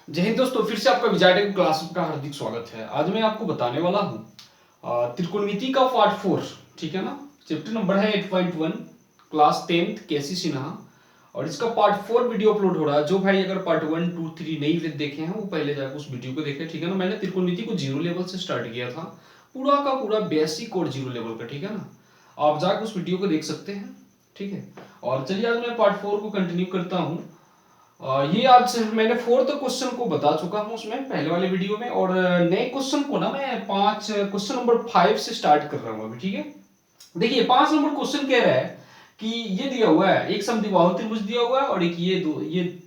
जय हिंद दोस्तों, फिर से आपका विजय टेक क्लास का हार्दिक स्वागत है। आज मैं आपको बताने वाला हूँ त्रिकोणमिति का पार्ट 4, ठीक है ना। चैप्टर नंबर है 8.1, क्लास 10th केसी सिन्हा, और इसका पार्ट 4 वीडियो अपलोड हो रहा है। जो भाई अगर पार्ट 1, 2, 3 नहीं देखे हैं वो पहले जाकर उस वीडियो को देखें, ठीक है ना। मैंने त्रिकोणमिति को जीरो लेवल से स्टार्ट किया था, पूरा का पूरा बेसिक और जीरो लेवल का, ठीक है ना। आप जाकर उस वीडियो को देख सकते हैं, ठीक है। और चलिए आज मैं पार्ट 4 को कंटिन्यू करता हूँ। ये आज मैंने फोर्थ क्वेश्चन को बता चुका हूं उसमें पहले वाले वीडियो में, और नए क्वेश्चन को ना मैं क्वेश्चन नंबर 5 से स्टार्ट कर रहा हूं अभी, ठीक है। देखिए 5 नंबर क्वेश्चन कह रहा है कि ये दिया हुआ है, एक समद्विबाहु त्रिभुज दिया हुआ है और एक ये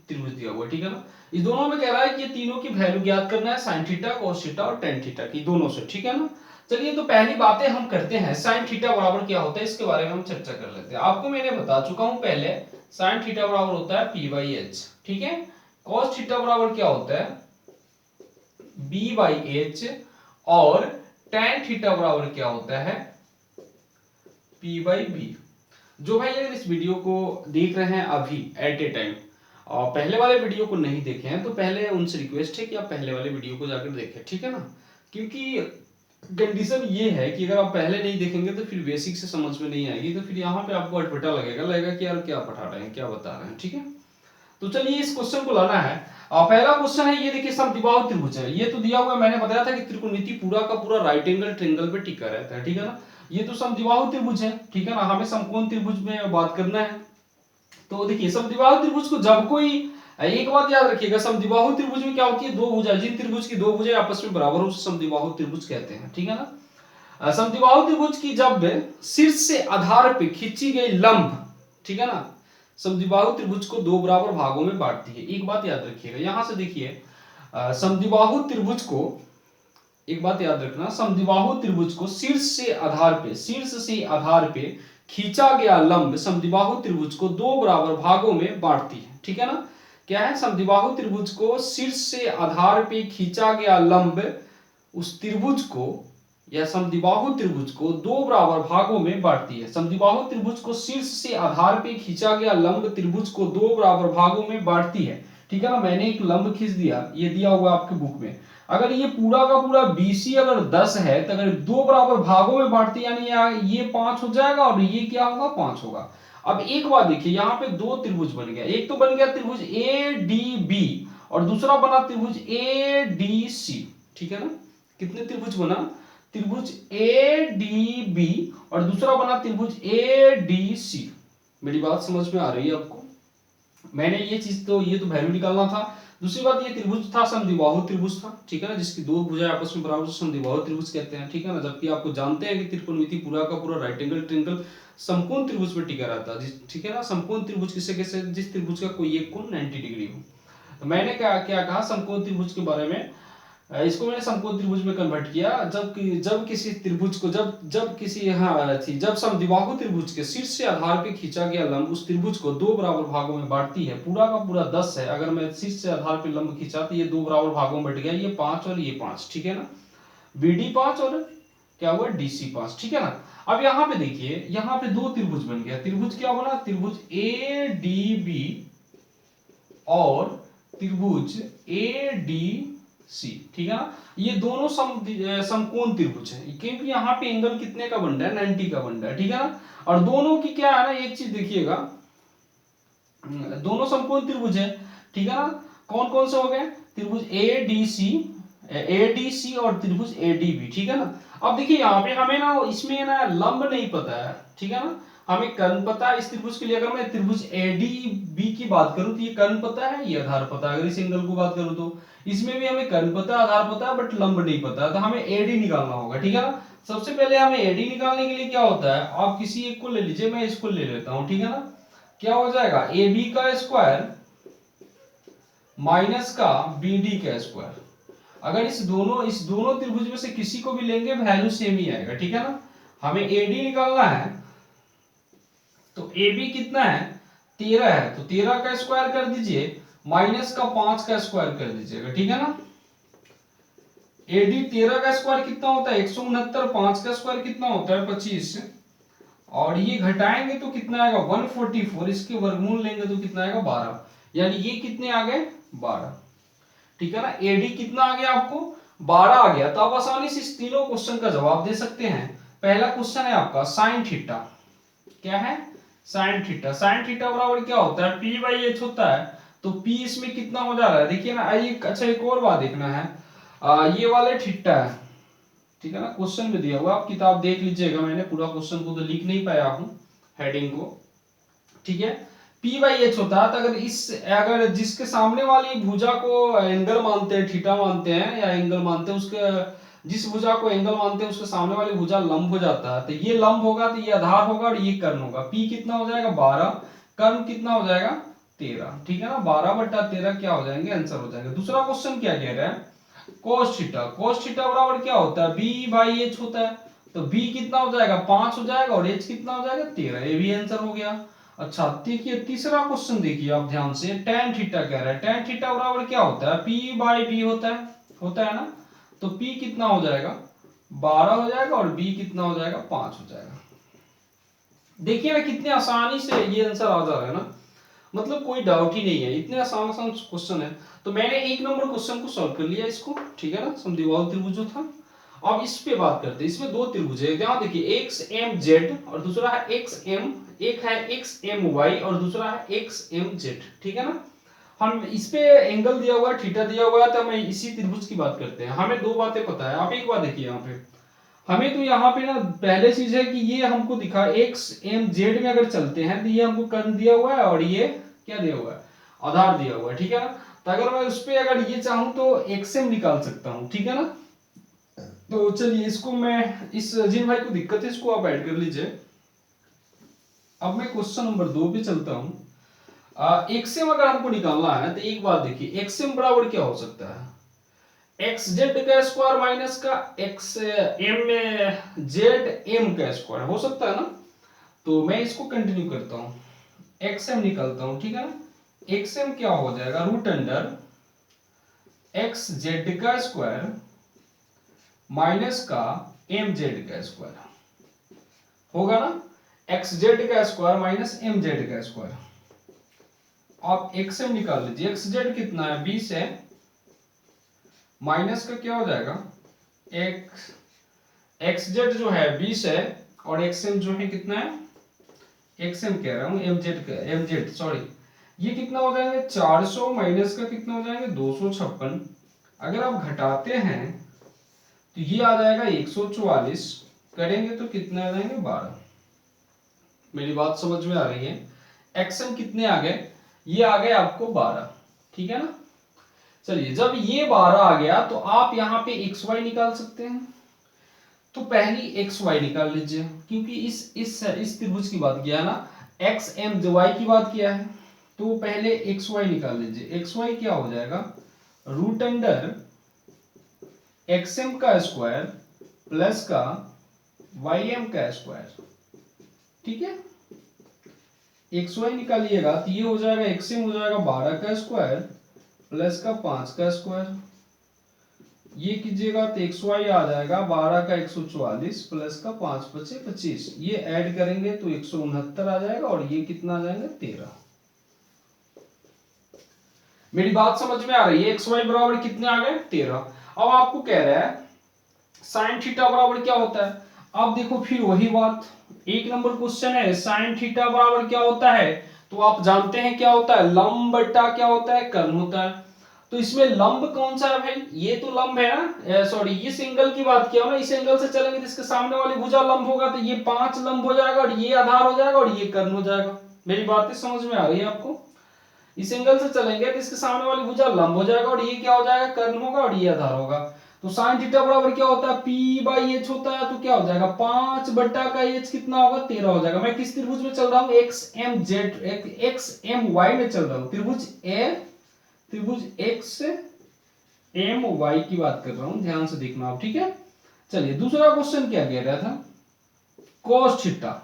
त्रिभुज दिया हुआ है, ठीक है ना। इस दोनों में कह रहा है कि ये तीनों की वैल्यू ज्ञात करना है, साइन थीटा, कॉस थीटा और टेन थीटा की, दोनों से, ठीक है ना। चलिए तो पहली बातें हम करते हैं, साइन थीटा बराबर क्या होता है इसके बारे में हम चर्चा कर लेते हैं। आपको मैंने बता चुका हूं पहले, साइन थीटा बराबर होता है पी बाई एच, ठीक है। कॉस थीटा बराबर क्या होता है बी बाई एच, और टेन थीटा बराबर क्या होता है पी बाई बी। जो भाई अगर इस वीडियो को देख रहे हैं अभी एट ए टाइम और पहले वाले वीडियो को नहीं देखे हैं, तो पहले उनसे रिक्वेस्ट है कि आप पहले वाले वीडियो को जाकर देखें, ठीक है ना। क्योंकि कंडीशन ये है कि अगर आप पहले नहीं देखेंगे तो फिर बेसिक से समझ में नहीं आएगी, तो फिर यहाँ पे आपको अटपटा लगेगा कि यार क्या पढ़ा रहे हैं, क्या बता रहे हैं, ठीक है। तो चलिए इस क्वेश्चन को लाना है। पहला क्वेश्चन है, ये देखिए समद्विबाहु त्रिभुज है। ये तो दिया हुआ है, मैंने बताया था कि त्रिकोणमिति पूरा का पूरा राइट एंगल ट्रायंगल पे टिका रहता है, ठीक है ना। ये तो समद्विबाहु त्रिभुज है, ठीक है ना। हमें समकोण त्रिभुज में बात करना है। तो देखिए समद्विबाहु त्रिभुज को जब कोई, एक बात याद रखिएगा, समद्विबाहु त्रिभुज में क्या होती है, दो भुजा, जिन त्रिभुज की दो भुजाएं आपस में बराबर हो उसे समद्विबाहु त्रिभुज कहते हैं, ठीक है ना। समद्विबाहु त्रिभुज की जब शीर्ष से आधार पे खींची गई लंब, ठीक है ना, समद्विबाहु त्रिभुज को दो बराबर भागों में बांटती है। एक बात याद रखिएगा, यहां से देखिए समद्विबाहु त्रिभुज को, एक बात याद रखना, समद्विबाहु त्रिभुज को शीर्ष से आधार पे खींचा गया लंब समद्विबाहु त्रिभुज को दो बराबर भागों में बांटती है, ठीक है ना। क्या है, समद्विबाहु त्रिभुज को शीर्ष से आधार पे खींचा गया लंब उस त्रिभुज को या समद्विबाहु त्रिभुज को दो बराबर भागों में बांटती है। समद्विबाहु त्रिभुज को शीर्ष से आधार पे खींचा गया लंब त्रिभुज को दो बराबर भागों में बांटती है, ठीक है ना। मैंने एक लंब खींच दिया, ये दिया हुआ आपके बुक में। अगर ये पूरा का पूरा BC अगर 10 है, तो अगर दो बराबर भागों में बांटती यानी ये 5 हो जाएगा और ये क्या होगा, 5 होगा। अब एक बात देखिए, यहाँ पे दो त्रिभुज बन गया, एक तो बन गया त्रिभुज ADB और दूसरा बना त्रिभुज ADC, ठीक है ना। कितने त्रिभुज बना, त्रिभुज ADB और दूसरा बना त्रिभुज ADC। मेरी बात समझ में आ रही है आपको। मैंने ये चीज तो, ये तो वैल्यू निकालना था। दूसरी बात, ये त्रिभुज था समद्विबाहु त्रिभुज था, ठीक है ना, जिसकी दो भुजाएं आपस में बराबर समद्विबाहु त्रिभुज कहते हैं, ठीक है ना। जबकि आपको जानते हैं कि त्रिकोणमिति पूरा का पूरा राइट एंगल ट्रायंगल समकोण त्रिभुज पर टिका रहता है, ठीक है ना। समकोण त्रिभुज किसे कैसे, जिस त्रिभुज का कोई एक कोण 90 डिग्री हो। तो मैंने क्या क्या कहा समकोण त्रिभुज के बारे में, इसको मैंने समकोण त्रिभुज में कन्वर्ट किया। जब किसी त्रिभुज को जब समद्विबाहु त्रिभुज के शीर्ष से आधार पे खींचा गया लंब उस त्रिभुज को दो बराबर भागों में बांटती है। पूरा का पूरा 10 है, अगर मैं शीर्ष से आधार पे लंब खींचा तो ये दो बराबर भागों में बट गया, ये 5 और ये 5, ठीक है ना। BD 5 और क्या हुआ DC 5, ठीक है ना। अब यहाँ पे देखिए, यहाँ पे दो त्रिभुज बन गया। त्रिभुज क्या बना, त्रिभुज ADB और त्रिभुज ADC, ठीक है ना। ये दोनों समकोण त्रिभुज है, क्योंकि यहाँ पे एंगल कितने का बन रहा है, 90 का बन रहा है, ठीक है ना। और दोनों की क्या है ना, एक चीज देखिएगा, दोनों समकोण त्रिभुज है, ठीक है ना। कौन कौन से हो गए, त्रिभुज ADC और त्रिभुज ADB, ठीक है ना। अब देखिए यहाँ पे हमें ना इसमें ना लंब नहीं पता है, ठीक है ना। हमें कर्ण पता है इस त्रिभुज के लिए। अगर मैं त्रिभुज ADB की बात करूं तो ये कर्ण पता है, ये आधार पता है। अगर इस एंगल को बात करूं तो इसमें भी हमें कर्ण पता है, आधार पता है, बट लंब नहीं पता है। तो हमें AD निकालना होगा, ठीक है ना। सबसे पहले हमें AD निकालने के लिए क्या होता है, आप किसी एक को ले लीजिए, मैं इसको ले लेता हूं, ठीक है ना। क्या हो जाएगा, AB का स्क्वायर माइनस का BD का स्क्वायर। अगर इस दोनों त्रिभुज में से किसी को भी लेंगे वैल्यू सेम ही आएगा, ठीक है ना। हमें AD निकालना है, तो AB कितना है, 13 है, तो 13 का स्क्वायर कर दीजिए, माइनस का 5 का स्क्वायर कर दीजिएगा, ठीक है ना। AD 13 का स्क्वायर कितना होता है 169, 5 का स्क्वायर कितना होता है 25, और ये घटाएंगे तो कितना आएगा 144, इसके वर्गमूल लेंगे तो कितना आएगा 12, यानी ये कितने आ गए 12, ठीक है ना। एडी कितना आ गया आपको 12 आ गया। तो आप आसानी से इस तीनों क्वेश्चन का जवाब दे सकते हैं। पहला क्वेश्चन है आपका साइन थीटा, क्या है साइन थीटा। साइन थीटा बराबर क्या होता है पी बाई एच होता है। तो पी इसमें कितना हो जा रहा है देखिए ना। अच्छा एक और बात देखना है, ये वाले थीटा है, ठीक है ना। क्वेश्चन में दिया हुआ आप किताब देख लीजिएगा, मैंने पूरा क्वेश्चन को तो लिख नहीं पाया हूं हेडिंग को, ठीक है। पी बाई एच होता है। तो अगर जिसके सामने वाली भुजा को एंगल मानते हैं, थीटा मानते हैं या एंगल मानते हैं, उसके जिस भुजा को एंगल मानते हैं उसके सामने वाली भुजा लंब हो जाता है। तो ये लंब होगा तो ये आधार होगा और ये कर्ण होगा। पी कितना हो जाएगा 12, कर्ण कितना हो जाएगा 13, ठीक है ना। 12/13 क्या हो जाएंगे आंसर हो जाएंगे। दूसरा क्वेश्चन क्या कह रहा है cos थीटा। cos थीटा बराबर क्या होता है b बाई एच होता है। तो b कितना हो जाएगा 5 हो जाएगा और h कितना हो जाएगा 13, ये भी आंसर हो गया। अच्छा देखिए तीसरा क्वेश्चन देखिए आप ध्यान से, tan थीटा कह रहा है। tan थीटा बराबर क्या होता है p बाई b होता है ना। तो p कितना हो जाएगा 12 हो जाएगा और b कितना हो जाएगा 5 हो जाएगा। देखिए ना कितने आसानी से ये आंसर आ जा रहा है ना, मतलब कोई डाउट ही नहीं है, इतने आसान आसान क्वेश्चन है। तो मैंने एक नंबर क्वेश्चन को सॉल्व कर लिया इसको, ठीक है ना। समद्विबाहु त्रिभुज जो था। अब इस पे बात करते हैं। इसमें दो त्रिभुज है, ध्यान देखिए एक्स एम जेड और दूसरा है एक्स एम, एक है एक्स एम वाई और दूसरा है एक्स एम जेड, ठीक है ना। हम इस पे एंगल दिया हुआ है, थीटा दिया हुआ है, तो हम इसी त्रिभुज की बात करते हैं। हमें दो बातें पता है। आप एक बात देखिए यहाँ पे, हमें तो यहाँ पे ना पहले चीज है कि ये हमको दिखा एक्स एम जेड में अगर चलते हैं तो ये हमको कर्ण दिया हुआ है और ये क्या दिया हुआ है आधार दिया हुआ है, ठीक है ना। तो अगर मैं उस पे अगर ये चाहूं तो एक्स एम निकाल सकता हूं, ठीक है ना। तो चलिए इसको मैं इस जिन भाई को दिक्कत है इसको आप ऐड कर लीजिए। अब मैं क्वेश्चन नंबर 2 पे चलता हूं। एक्स एम अगर हमको निकालना है तो एक बात देखिए, एक्स एम बराबर क्या हो सकता है एक्स जेड का स्क्वायर माइनस का एक्स एम जेड एम का स्क्वायर हो सकता है ना। तो मैं इसको कंटिन्यू करता हूं, एक्स एम निकालता हूं, ठीक है ना। एक्स एम क्या हो जाएगा रूट अंडर एक्स जेड का स्क्वायर माइनस का एम जेड का स्क्वायर होगा ना। एक्स जेड का स्क्वायर माइनस एम जेड का स्क्वायर। आप एक्स एम निकाल लीजिए। एक्स जेड कितना है 20 है, माइनस का क्या हो जाएगा एक्स एक्स जेड जो है 20 है और एक्स एम जो है कितना है, एक्स एम कह रहा हूं एम जेड सॉरी, ये कितना हो जाएंगे 400 माइनस का कितना हो जाएंगे 256। अगर आप घटाते हैं तो ये आ जाएगा 144, करेंगे तो कितने आ जाएंगे 12। मेरी बात समझ में आ रही है। एक्स एम कितने आ गए, ये आ गए आपको 12, ठीक है ना। चलिए जब ये 12 आ गया तो आप यहाँ पे एक्स वाई निकाल सकते हैं। तो पहली एक्स वाई निकाल लीजिए, क्योंकि इस त्रिभुज की बात किया है ना, एक्स एम वाई की बात किया है। तो पहले एक्स वाई निकाल लीजिए। एक्स वाई क्या हो जाएगा रूट अंडर एक्स एम का स्क्वायर प्लस का वाई एम का स्क्वायर, ठीक है। एक्स वाई निकालिएगा तो ये हो जाएगा एक्स एम हो जाएगा 12 का स्क्वायर प्लस का 5 का स्क्वायर। ये कीजिएगा तो एक्स वाई आ जाएगा 12 का 144 प्लस का 5 बचे 25, ये ऐड करेंगे तो 169 आ जाएगा और ये कितना आ जाएगा 13। मेरी बात समझ में आ रही है। एक्स वाई बराबर कितने आ गए 13। अब आपको कह रहा है साइन थीटा बराबर क्या होता है। अब देखो फिर वही बात, एक नंबर क्वेश्चन है साइन थीटा बराबर क्या होता है। तो आप जानते हैं क्या होता है लंब बट्टा क्या होता है कर्ण होता है। तो इसमें लंब कौन सा है भाई, ये तो लंब है ना, सॉरी इस एंगल की बात किया ना, इस एंगल से चलेंगे तो इसके सामने वाली भुजा लंब होगा तो ये 5 लंब हो जाएगा और ये आधार हो जाएगा और ये कर्ण हो जाएगा। मेरी बातें समझ में आ रही है आपको। इस एंगल से चलेंगे तो इसके सामने वाली भुजा लंब हो जाएगा और ये क्या हो जाएगा कर्ण होगा और ये आधार होगा। तो साइन थीटा बराबर क्या होता है पी बाई एच होता है। तो क्या हो जाएगा 5 बट्टा का एच कितना होगा 13 हो जाएगा। मैं किस त्रिभुज में चल रहा हूँ X M Z X M Y में चल रहा हूँ, त्रिभुज एक्स एम वाई की बात कर रहा हूं, ध्यान से देखना आप, ठीक है। चलिए दूसरा क्वेश्चन क्या कह रहा था cos थीटा।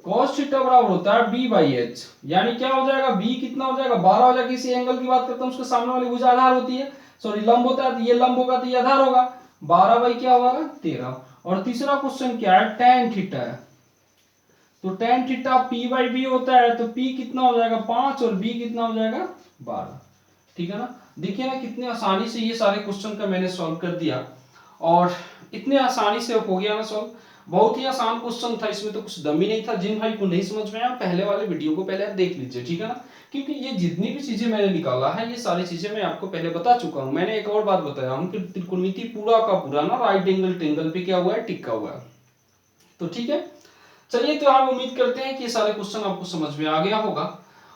cos थीटा बराबर होता है b बाई एच, यानी क्या हो जाएगा b कितना हो जाएगा 12 हो जाएगा। किसी एंगल की बात करता हूं उसके सामने वाली भुजा आधार होती है, सॉरी लंब होता है, तो ये लंब होगा तो ये आधार होगा 12 बाई क्या होगा 13। और तीसरा क्वेश्चन क्या है tan थीटा है। तो tan theta p by b होता है, तो p कितना हो जाएगा 5 और b कितना हो जाएगा 12। ठीक है ना। देखिए ना कितने आसानी से ये सारे क्वेश्चन का मैंने सॉल्व कर दिया और इतने आसानी से हो गया ना सॉल्व। बहुत ही आसान क्वेश्चन था, इसमें तो कुछ दम ही नहीं था। जिन भाई को नहीं समझ में आया पहले वाले वीडियो को पहले आप देख लीजिए, ठीक है ना। क्योंकि ये जितनी भी चीजें मैंने निकाला है ये सारी चीजें मैं आपको पहले बता चुका हूं। मैंने एक और बात बताया हूं कि त्रिकोणमिति पूरा का पूरा ना राइट एंगल ट्रायंगल पे क्या हुआ है, टिका हुआ है। तो ठीक है, चलिए तो हम उम्मीद करते हैं कि ये सारे क्वेश्चन आपको समझ में आ गया होगा।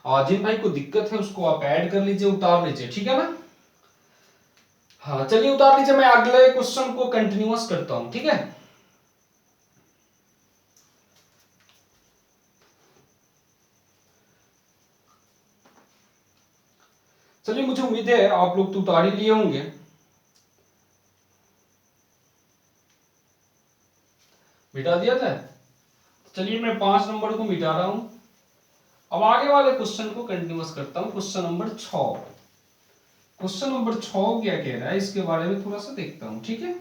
और जिन भाई को दिक्कत है उसको आप ऐड कर लीजिए, उतार लीजिए, ठीक है ना। हाँ चलिए उतार लीजिए, मैं अगले क्वेश्चन को कंटिन्यूअस करता हूं, ठीक है। चलिए मुझे उम्मीद है आप लोग तो उतार ही लिए होंगे। मिटा दिया था। चलिए मैं 5 नंबर को मिटा रहा हूं। अब आगे वाले क्वेश्चन को कंटिन्यूअस करता हूं। Question number 6। क्वेश्चन नंबर 6 क्या कह रहा है इसके बारे में थोड़ा सा देखता हूं, ठीक है।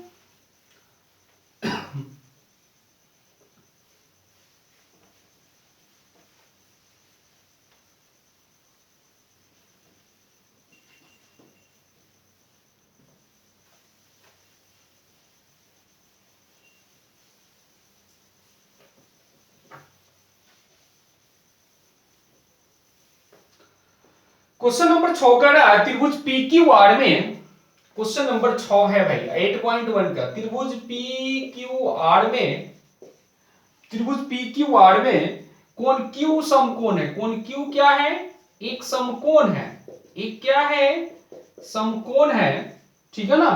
क्वेश्चन नंबर 6 कह रहा है त्रिभुज पी क्यू आर में, क्वेश्चन नंबर 6 है भाई 8.1 का। त्रिभुज पी क्यू आर में, त्रिभुज पी क्यू आर में कोण क्यू समकोण है। कोण क्यू क्या है, एक समकोण है। एक क्या है, समकोण है, ठीक है ना।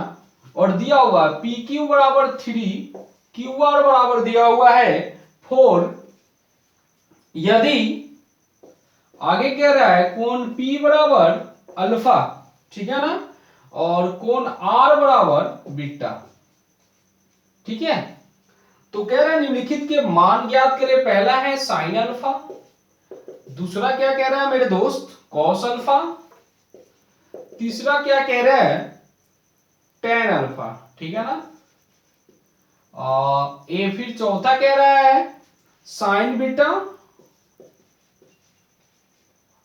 और दिया हुआ पी क्यू बराबर 3, क्यू आर बराबर दिया हुआ है 4। यदि आगे कह रहा है कोण P बराबर अल्फा, ठीक है ना, और कोण R बराबर बीटा, ठीक है। तो कह रहा है निम्नलिखित के मान ज्ञात करें। पहला है साइन अल्फा, दूसरा क्या कह रहा है मेरे दोस्त, कॉस अल्फा, तीसरा क्या कह रहा है, टेन अल्फा, ठीक है ना। ये फिर चौथा कह रहा है साइन बीटा,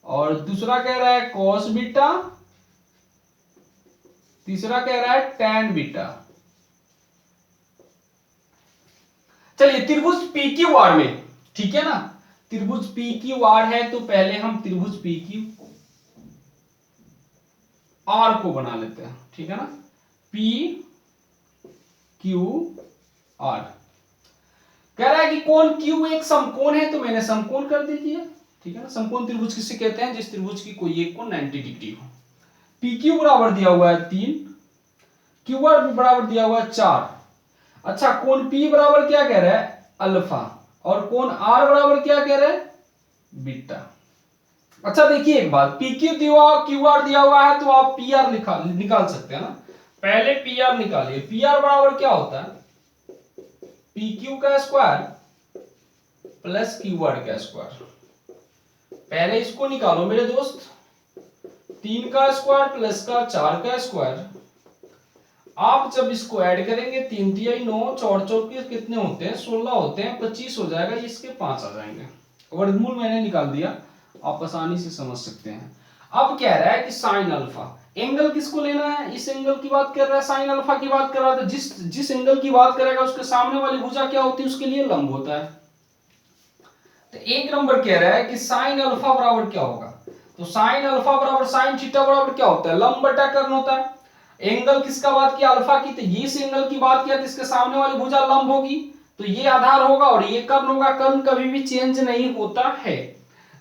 और दूसरा कह रहा है कॉस बीटा, तीसरा कह रहा है टैन बीटा। चलिए त्रिभुज पी क्यू आर में, ठीक है ना, त्रिभुज पी क्यू आर है तो पहले हम त्रिभुज पी क्यू आर को बना लेते हैं, ठीक है ना। पी क्यू आर कह रहा है कि कोण क्यू एक समकोण है, तो मैंने समकोण कर दीजिए, ठीक है ना। समकोण त्रिभुज किसे कहते हैं, जिस त्रिभुज की कोई एक कोण 90 डिग्री हो। पी क्यू बराबर दिया हुआ है 3, क्यू आर बराबर दिया हुआ है 4। अच्छा कोण P बराबर क्या कह रहा है, अल्फा, और कोण R बराबर क्या कह रहा है, बीटा। अच्छा देखिए एक बात, पी क्यू क्यू आर दिया हुआ है तो आप पी आर निकाल सकते हैं ना। पहले पी आर निकालिए। पी आर बराबर क्या होता है, पी क्यू का स्क्वायर प्लस क्यू आर का स्क्वायर। पहले इसको निकालो मेरे दोस्त, 3 का स्क्वायर प्लस का 4 का स्क्वायर। आप जब इसको ऐड करेंगे 3 तिहाई 9, 4 चौके कितने होते हैं, 16 होते हैं, 25 हो जाएगा, इसके 5 आ जाएंगे। वर्गमूल मैंने निकाल दिया, आप आसानी से समझ सकते हैं। अब कह रहा है कि साइन अल्फा, एंगल किसको लेना है, इस एंगल की बात कर रहा है, साइन अल्फा की बात कर रहा है। तो जिस एंगल की बात करेगा उसके सामने वाली भुजा क्या होती है, उसके लिए लंब होता है। तो एक नंबर कह रहा है कि साइन अल्फा बराबर क्या होगा, तो साइन अल्फा बराबर साइन थीटा बराबर क्या होता है, लंब बटा कर्ण होता है। एंगल किसका बात किया, अल्फा की, तो ये इस एंगल की बात किया तो इसके सामने वाली भुजा लंब होगी, तो ये आधार होगा और ये कर्ण होगा। कर्ण कभी भी चेंज नहीं होता है,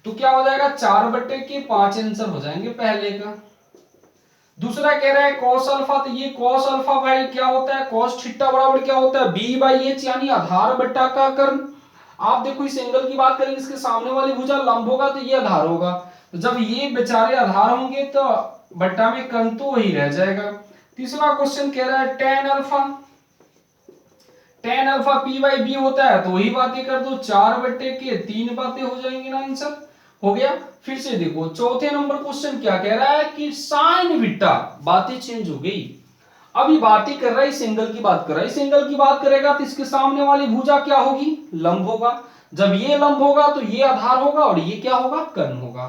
तो क्या हो जाएगा 4/5 आंसर हो जाएंगे पहले का। दूसरा कह रहा है cos अल्फा, तो ये cos अल्फा भाई क्या होता है, cos थीटा बराबर क्या होता है, b/h, यानी आधार बटा का कर्ण। आप देखो इस एंगल की बात करेंगे, इसके सामने वाली भुजा लंब होगा तो ये आधार होगा, तो जब ये बेचारे आधार होंगे तो बट्टा में कर्ण तो वही रह जाएगा। तीसरा क्वेश्चन कह रहा है tan alpha, tan alpha p/b होता है, तो वही बातें कर दो, 4/3 बातें हो जाएंगी ना, आंसर हो गया। फिर से देखो चौथे नंबर क्वेश्चन क्या कह रहा है कि साइन बीटा, बातें चेंज हो गई। अभी बातें कर रहा है इस एंगल की बात कर रहा है, इस एंगल की बात करेगा तो इसके सामने वाली भुजा क्या होगी, लंब होगा। जब ये लंब होगा तो ये आधार होगा और ये क्या होगा, कर्ण होगा।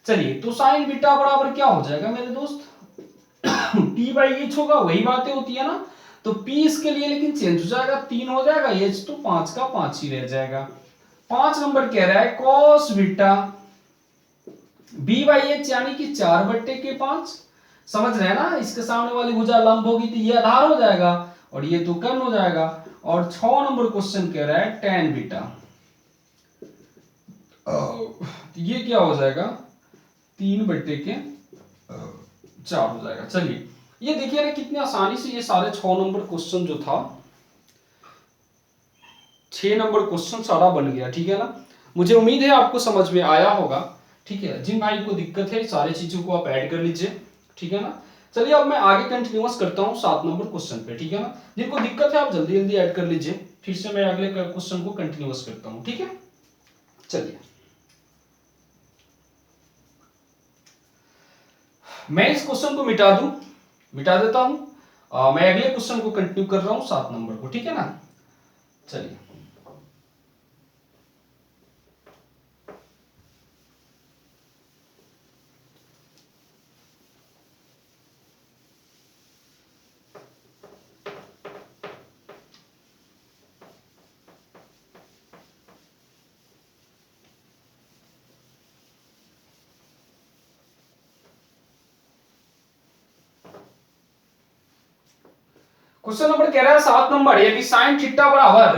चलिए, तो साइन बीटा बराबर क्या हो जाएगा मेरे दोस्त, p बाई एच होगा, वही बातें होती है ना। तो p इसके लिए लेकिन चेंज हो जाएगा, 3 हो जाएगा, h तो 5 का 5 ही रह जाएगा। 5 नंबर कह रहा है cos beta b by H यानी कि 4/5। समझ रहे हैं ना, इसके सामने वाली भुजा लंब होगी तो ये आधार हो जाएगा और ये तो कर्ण हो जाएगा। और 6 नंबर क्वेश्चन कह रहा है tan बीटा, ये क्या हो जाएगा, 3/4 हो जाएगा। चलिए, ये देखिए ना कितनी आसानी से ये सारे 6 नंबर क्वेश्चन जो था, 6 नंबर क्वेश्चन सारा बन गया, ठीक है ना। मुझे उम्मीद है आपको समझ में आया होगा, ठीक है। जिन भाई को दिक्कत है सारी चीजों को आप ऐड कर लीजिए, ठीक है ना। चलिए, अब मैं आगे कंटिन्यूअस करता हूँ 7 नंबर क्वेश्चन पे, ठीक है ना। जिनको दिक्कत है आप जल्दी जल्दी ऐड कर लीजिए, फिर से मैं अगले क्वेश्चन को कंटिन्यूअस करता हूँ, ठीक है। चलिए, मैं इस क्वेश्चन को मिटा देता हूं। मैं अगले क्वेश्चन को कंटिन्यू कर रहा हूं 7 नंबर को, ठीक है ना। चलिए, क्वेश्चन नंबर कह रहा है 7 नंबर, यदि साइन थीटा बराबर,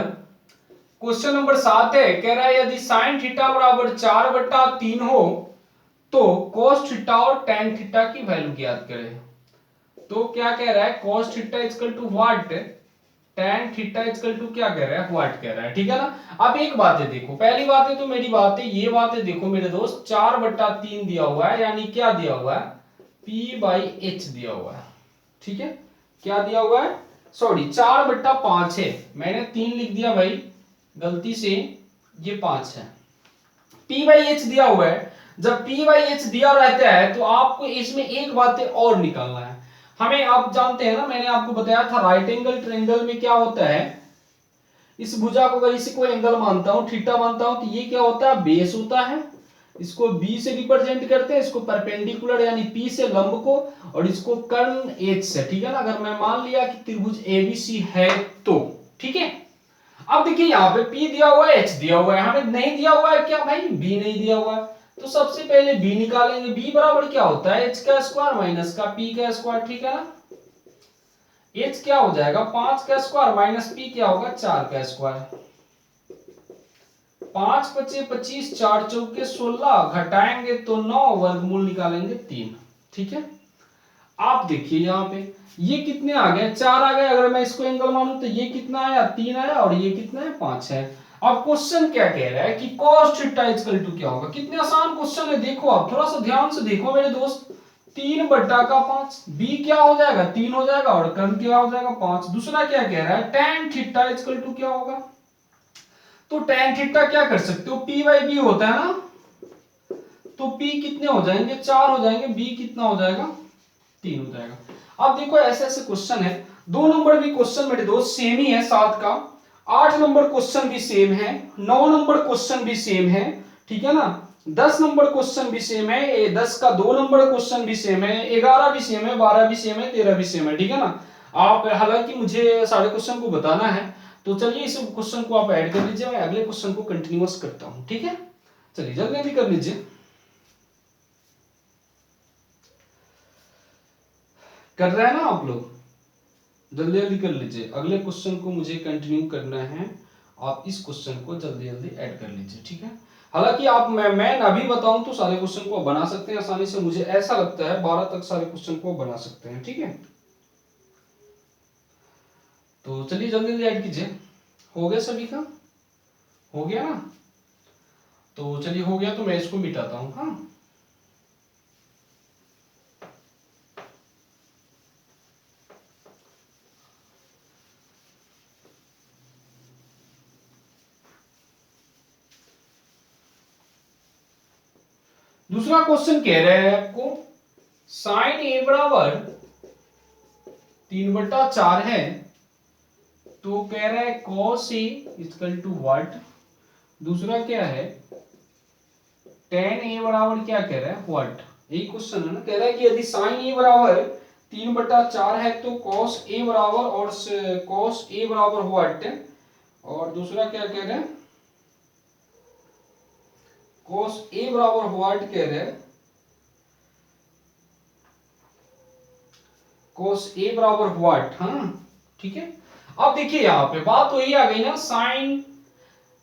क्वेश्चन नंबर 7 है, कह रहा है यदि साइन थीटा बराबर 4/3 हो तो cos थीटा और tan थीटा की वैल्यू ज्ञात करें। तो क्या कह रहा है, cos theta equal to what, tan theta equal to क्या कह रहा है, व्हाट कह रहा है, ठीक है ना। अब एक बात है, देखो पहली बात है तो मेरी बात है, ये बात है, देखो मेरे दोस्त 4/3 दिया हुआ है, यानी क्या दिया हुआ है, p बाई एच दिया हुआ है, ठीक है। क्या दिया हुआ है, सॉरी 4/5 है, मैंने 3 लिख दिया भाई गलती से, ये 5 है। p बाई एच दिया हुआ है, जब p बाई एच दिया रहता है तो आपको इसमें एक बात और निकालना है हमें। आप जानते हैं ना, मैंने आपको बताया था राइट एंगल ट्रायंगल में क्या होता है, इस भुजा को अगर इसे कोई एंगल मानता हूं, थीटा मानता हूं, तो ये क्या होता है, बेस होता है। इसको b से रिप्रेजेंट करते हैं, इसको परपेंडिकुलर यानी p से लंब को, और इसको कर्ण h से, ठीक है ना। अगर मैं मान लिया कि त्रिभुज abc है तो, ठीक है। अब देखिए यहाँ पे p दिया हुआ है, h दिया हुआ है, हमें नहीं दिया हुआ है क्या भाई, b नहीं दिया हुआ है। तो सबसे पहले b निकालेंगे, b बराबर क्या होता है, h का स्क्वायर माइनस का p का स्क्वायर, ठीक है ना। h क्या हो जाएगा, 5 का स्क्वायर माइनस p क्या होगा, 4 का स्क्वायर। 5 पचे 25, 4 चौके 16, घटाएंगे तो 9, वर्गमूल निकालेंगे 3, ठीक है। आप देखिए यहाँ पे ये कितने आ गए, 4 आ गए। अगर मैं इसको एंगल मानूं तो ये कितना आया, 3 आया, और ये कितना है, 5 है। अब क्वेश्चन क्या कह रहा है कि cos थीटा इक्वल टू क्या होगा। कितने आसान क्वेश्चन है, देखो आप थोड़ा सा ध्यान से देखो मेरे दोस्त। 3/5, b क्या हो जाएगा, 3 हो जाएगा, और कर्ण क्या हो जाएगा, 5। दूसरा क्या कह रहा है, tan थीटा इक्वल टू क्या होगा। तो tan थीटा क्या कर सकते हो, p बाई b होता है ना, तो p कितने हो जाएंगे, 4 हो जाएंगे, b कितना हो जाएगा, 3 हो जाएगा। अब देखो ऐसे ऐसे क्वेश्चन है, 2 नंबर भी क्वेश्चन मेरे दोस्त सेम ही है 7 का, 8 नंबर क्वेश्चन भी सेम है, 9 नंबर क्वेश्चन भी सेम है, ठीक है ना। 10 नंबर क्वेश्चन भी सेम है, 10 का 2 नंबर क्वेश्चन भी सेम है, 11 भी सेम है, 12 भी सेम है, 13 भी सेम है, ठीक है ना। आप हालांकि मुझे सारे क्वेश्चन को बताना है, तो चलिए इस क्वेश्चन को आप ऐड कर लीजिए, मैं अगले क्वेश्चन को कंटिन्यूअस करता हूं, ठीक है। चलिए जल्दी जल्दी कर लीजिए, कर रहे हैं ना आप लोग, जल्दी जल्दी कर लीजिए। अगले क्वेश्चन को मुझे कंटिन्यू करना है, आप इस क्वेश्चन को जल्दी जल्दी ऐड कर लीजिए, ठीक है। हालांकि आप मैं अभी बताऊं तो सारे क्वेश्चन को बना सकते हैं आसानी से, मुझे ऐसा लगता है 12 तक सारे क्वेश्चन को बना सकते हैं, ठीक है। तो चलिए जल्दी जल्दी ऐड कीजिए। हो गया सभी का, हो गया ना। तो चलिए हो गया तो मैं इसको मिटाता हूं, हाँ। दूसरा क्वेश्चन कह रहा है आपको, साइन ए बराबर 3/4 है, तो कह रहा है cos A equal to what. दूसरा क्या है, tan a बराबर क्या कह रहा है, व्हाट, यही क्वेश्चन है ना। कह रहा है कि यदि sin a बराबर 3/4 है तो cos a बराबर, और cos a बराबर व्हाट, और दूसरा क्या कह रहे हैं, cos a बराबर व्हाट कह रहे हैं, cos a बराबर व्हाट। हाँ ठीक है। अब देखिए यहाँ पे बात वही आ गई ना, sin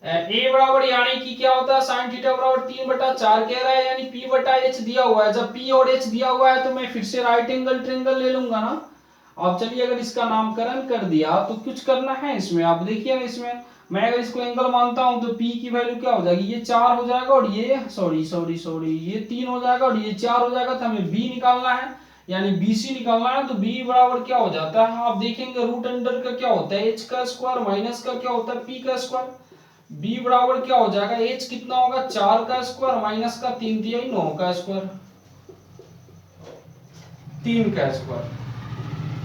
a बराबर यानी कि क्या होता है, sin थीटा बराबर 3/4 कह रहा है, यानी p बटा h दिया हुआ है। जब p और h दिया हुआ है तो मैं फिर से राइट एंगल ट्रायंगल ले लूंगा ना। अब चलिए अगर इसका नामकरण कर दिया तो कुछ करना है इसमें, आप देखिए ना, इसमें मैं अगर इसको एंगल मानता हूं तो p की वैल्यू क्या हो जाएगी, ये 4 हो जाएगा, और ये सॉरी ये 3 हो जाएगा, और ये 4 हो जाएगा। तो हमें b निकालना है, यानी BC निकालना है। तो b बराबर क्या हो जाता है, आप देखेंगे रूट अंडर का क्या होता है, h का स्क्वायर माइनस का क्या होता है, p का स्क्वायर। b बराबर क्या हो जाएगा, h कितना होगा, 4 का स्क्वायर माइनस का 3 9 का स्क्वायर, 3 का स्क्वायर।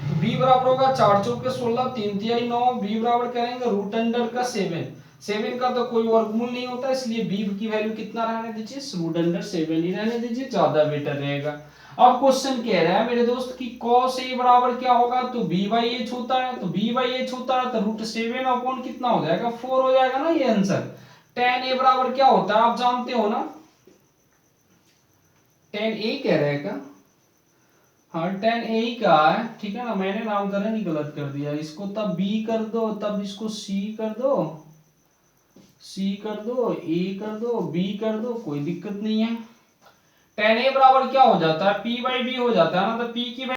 तो b बराबर होगा 4 चौके 16, 3 9। b बराबर करेंगे रूट अंडर का 7, 7 का तो कोई वर्गमूल नहीं होता, इसलिए b की वैल्यू कितना रहने दीजिए, रूट अंडर 7 ही रहने दीजिए, ज्यादा बेटर रहेगा। अब क्वेश्चन कह रहा है मेरे दोस्त कि cos a बराबर क्या होगा, तो b बाई एच होता है, तो b बाई एच होता है तो रूट 7 अपॉन कितना हो जाएगा, 4 हो जाएगा ना ये आंसर। tan a बराबर क्या होता है आप जानते हो ना, tan a कह रहे हैं क्या, हाँ tan a ही कहा है, ठीक है ना। मैंने नामकरण ही गलत कर दिया, इसको तब b कर दो, तब इसको c कर दो, c कर दो, a कर दो, b कर दो, कोई दिक्कत नहीं है। tan a बराबर क्या हो जाता है, p बाई b हो जाता है ना। तो p की